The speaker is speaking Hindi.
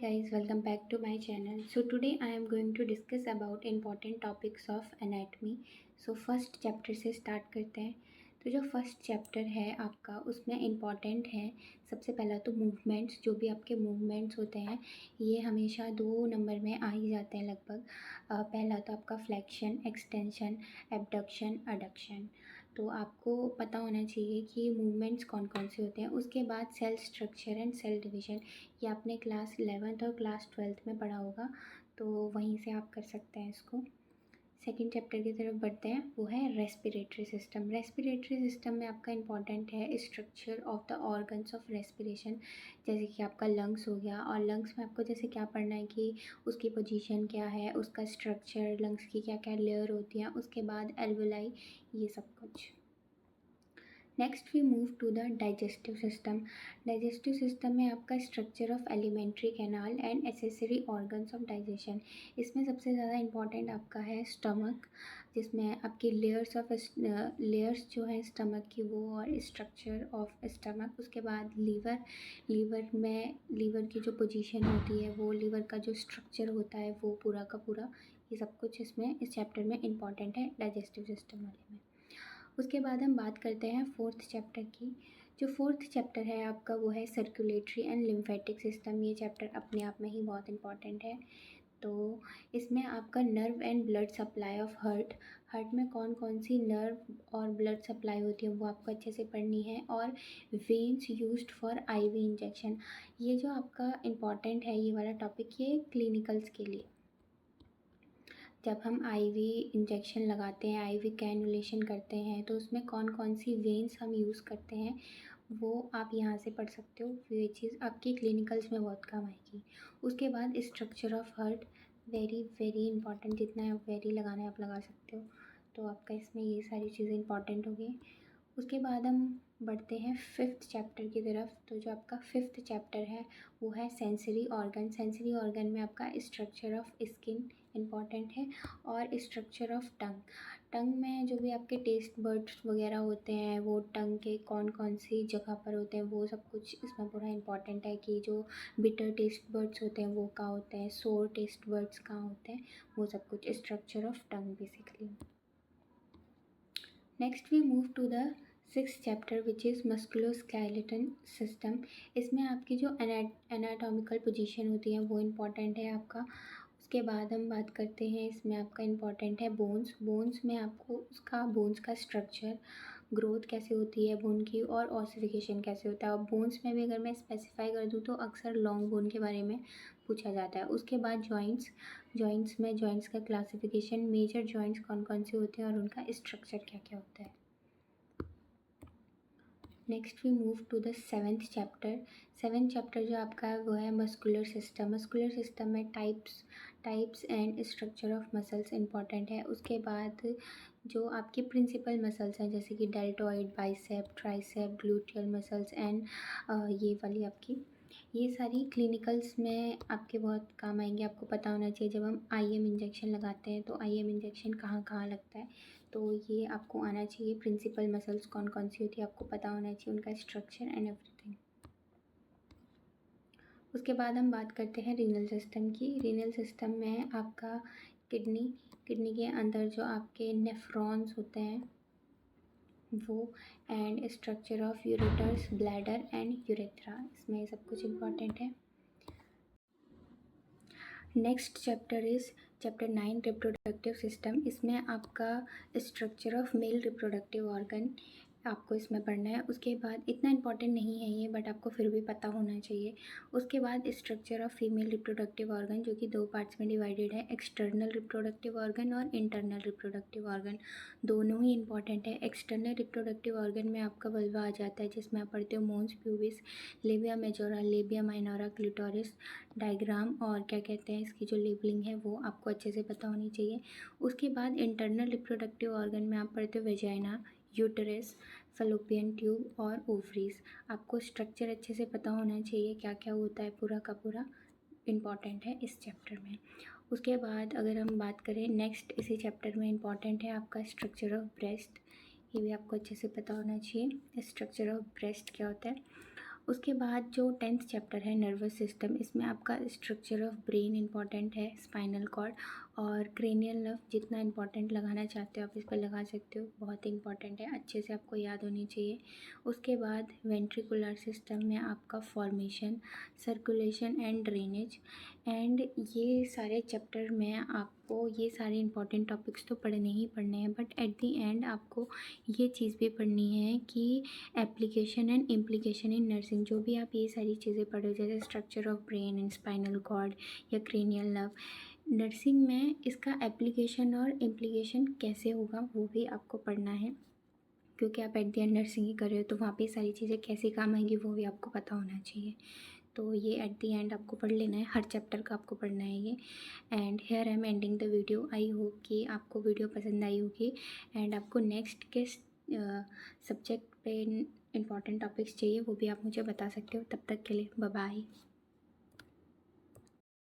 guys, welcome back to my channel. So today I am going to discuss about important topics of anatomy. So first chapter से start करते हैं. तो जो फर्स्ट चैप्टर है आपका उसमें इम्पॉर्टेंट है सबसे पहला तो मूवमेंट्स. जो भी आपके मूवमेंट्स होते हैं ये हमेशा 2 नंबर में आ ही जाते हैं लगभग. पहला तो आपका फ्लेक्शन, एक्सटेंशन, एबडक्शन, अडक्शन. तो आपको पता होना चाहिए कि मूवमेंट्स कौन कौन से होते हैं. उसके बाद cell structure and cell division. ये आपने क्लास 11th और क्लास 12th में पढ़ा होगा, तो वहीं से आप कर सकते हैं इसको. सेकेंड चैप्टर की तरफ बढ़ते हैं, वो है रेस्पिरेटरी सिस्टम. रेस्पिरेटरी सिस्टम में आपका इंपॉर्टेंट है structure of the organs of respiration. जैसे कि आपका लंग्स हो गया, और लंग्स में आपको जैसे क्या पढ़ना है कि उसकी पोजीशन क्या है, उसका स्ट्रक्चर, लंग्स की क्या क्या लेयर होती हैं, उसके बाद एल्वोलाई, ये सब कुछ. Next we move to the digestive system. Digestive system में आपका structure of alimentary canal and accessory organs of digestion. इसमें सबसे ज़्यादा इंपॉर्टेंट आपका है स्टमक, जिसमें आपकी लेयर्स जो है स्टमक की वो, और स्ट्रक्चर ऑफ स्टमक. उसके बाद लीवर की जो पोजीशन होती है वो, लीवर का जो स्ट्रक्चर होता है वो पूरा का पूरा, ये सब कुछ इसमें इस चैप्टर में इंपॉर्टेंट है डाइजेस्टिव सिस्टम वाले में. उसके बाद हम बात करते हैं फोर्थ चैप्टर की. जो फोर्थ चैप्टर है आपका वो है सर्कुलेटरी एंड लिम्फेटिक सिस्टम. ये चैप्टर अपने आप में ही बहुत इंपॉर्टेंट है. तो इसमें आपका nerve and blood supply of heart में कौन कौन सी नर्व और ब्लड सप्लाई होती है वो आपको अच्छे से पढ़नी है. और veins used for IV injection. ये जो आपका इम्पॉर्टेंट है ये वाला टॉपिक, ये क्लिनिकल्स के लिए. जब हम आईवी इंजेक्शन लगाते हैं, आईवी कैनुलेशन करते हैं, तो उसमें कौन कौन सी वेन्स हम यूज़ करते हैं वो आप यहाँ से पढ़ सकते हो. ये चीज़ आपकी क्लिनिकल्स में बहुत काम आएगी. उसके बाद structure of heart, very very important. जितना आप वेरी लगाना है आप लगा सकते हो. तो आपका इसमें ये सारी चीज़ें इंपॉर्टेंट होगी. उसके बाद हम बढ़ते हैं फिफ्थ चैप्टर की तरफ. तो जो आपका फिफ्थ चैप्टर है वो है सेंसरी ऑर्गन. सेंसरी ऑर्गन में आपका स्ट्रक्चर ऑफ स्किन इम्पॉर्टेंट है, और स्ट्रक्चर ऑफ टंग में जो भी आपके टेस्ट बर्ड्स वगैरह होते हैं वो टंग के कौन कौन सी जगह पर होते हैं वो सब कुछ इसमें पूरा इम्पॉर्टेंट है. कि जो बिटर टेस्ट बर्ड्स होते हैं वो कहाँ होते हैं, सोर टेस्ट बर्ड्स कहाँ होते हैं, वो सब कुछ structure of tongue basically. Next we move to the sixth chapter which is musculoskeleton system. इसमें आपकी जो एनाटॉमिकल पोजीशन होती है वो इम्पॉर्टेंट है आपका. उसके बाद हम बात करते हैं, इसमें आपका इम्पॉर्टेंट है बोन्स में आपको उसका बोन्स का स्ट्रक्चर, ग्रोथ कैसे होती है बोन की, और ऑसिफिकेशन कैसे होता है. और बोन्स में भी अगर मैं स्पेसिफाई कर दूँ तो अक्सर लॉन्ग बोन के बारे में पूछा जाता है. उसके बाद जॉइंट्स में जॉइंट्स का क्लासिफिकेशन, मेजर जॉइंट्स कौन कौन से होते हैं और उनका स्ट्रक्चर क्या क्या होता है. Next we move to the seventh chapter जो आपका है वो है मस्कुलर सिस्टम में types and structure of muscles important है. उसके बाद जो आपके प्रिंसिपल मसल्स हैं जैसे कि deltoid, bicep, tricep, gluteal muscles and ये वाली आपकी, ये सारी क्लिनिकल्स में आपके बहुत काम आएंगे. आपको पता होना चाहिए जब हम आईएम इंजेक्शन लगाते हैं तो आईएम इंजेक्शन कहाँ कहाँ लगता है, तो ये आपको आना चाहिए. प्रिंसिपल मसल्स कौन कौन सी होती है आपको पता होना चाहिए, उनका स्ट्रक्चर एंड एवरीथिंग. उसके बाद हम बात करते हैं रीनल सिस्टम की. रीनल सिस्टम में आपका किडनी के अंदर जो आपके नेफ्रॉन्स होते हैं वो, and structure of ureters, bladder and urethra, इसमें सब कुछ इम्पॉर्टेंट है. Next chapter is chapter 9 reproductive system. इसमें आपका structure of male reproductive organ आपको इसमें पढ़ना है. उसके बाद इतना इंपॉर्टेंट नहीं है ये, बट आपको फिर भी पता होना चाहिए. उसके बाद structure of female reproductive organ जो कि 2 पार्ट्स में डिवाइडेड है, एक्सटर्नल रिप्रोडक्टिव ऑर्गन और इंटरनल रिप्रोडक्टिव ऑर्गन. दोनों ही इंपॉर्टेंट है. एक्सटर्नल रिप्रोडक्टिव ऑर्गन में आपका वल्वा आ जाता है जिसमें आप पढ़ते हो mons pubis, labia majora, labia minora, clitoris, diagram, और क्या कहते हैं इसकी जो लेबलिंग है वो आपको अच्छे से पता होनी चाहिए. उसके बाद इंटरनल रिप्रोडक्टिव ऑर्गन में आप पढ़ते हो वेजाइना, यूटरस, फैलोपियन ट्यूब और ओवरीज. आपको स्ट्रक्चर अच्छे से पता होना चाहिए, क्या क्या होता है पूरा का पूरा इम्पॉर्टेंट है इस चैप्टर में. उसके बाद अगर हम बात करें नेक्स्ट, इसी चैप्टर में इम्पॉर्टेंट है आपका स्ट्रक्चर ऑफ ब्रेस्ट. ये भी आपको अच्छे से पता होना चाहिए स्ट्रक्चर ऑफ ब्रेस्ट क्या होता है. उसके बाद जो 10th चैप्टर है नर्वस सिस्टम, इसमें आपका स्ट्रक्चर ऑफ ब्रेन इंपॉर्टेंट है, स्पाइनल कॉर्ड और क्रेनियल नर्व, जितना इंपॉर्टेंट लगाना चाहते हो आप इस पर लगा सकते हो, बहुत ही इंपॉर्टेंट है, अच्छे से आपको याद होनी चाहिए। उसके बाद वेंट्रिकुलर सिस्टम में आपका formation, circulation and drainage, and ये सारे चैप्टर में आपको ये सारे इंपॉर्टेंट टॉपिक्स तो पढ़ने ही पढ़ने हैं, बट एट दी एंड आपको ये चीज़ भी पढ़नी है कि application and implication in nursing. जो भी आप ये सारी चीज़ें पढ़ो जैसे structure of brain and spinal cord या क्रेनियल नर्व, नर्सिंग में इसका एप्लीकेशन और इम्प्लीकेशन कैसे होगा वो भी आपको पढ़ना है, क्योंकि आप एट द एंड नर्सिंग ही कर रहे हो तो वहाँ पे सारी चीज़ें कैसे काम आएंगी वो भी आपको पता होना चाहिए। तो ये एट द एंड आपको पढ़ लेना है, हर चैप्टर का आपको पढ़ना है ये। And here I am ending the video. I hope कि आपको वीडियो पसंद आई होगी एंड आपको नेक्स्ट के सब्जेक्ट पे इम्पॉर्टेंट टॉपिक्स चाहिए वो भी आप मुझे बता सकते हो। तब तक के लिए बाय बाय।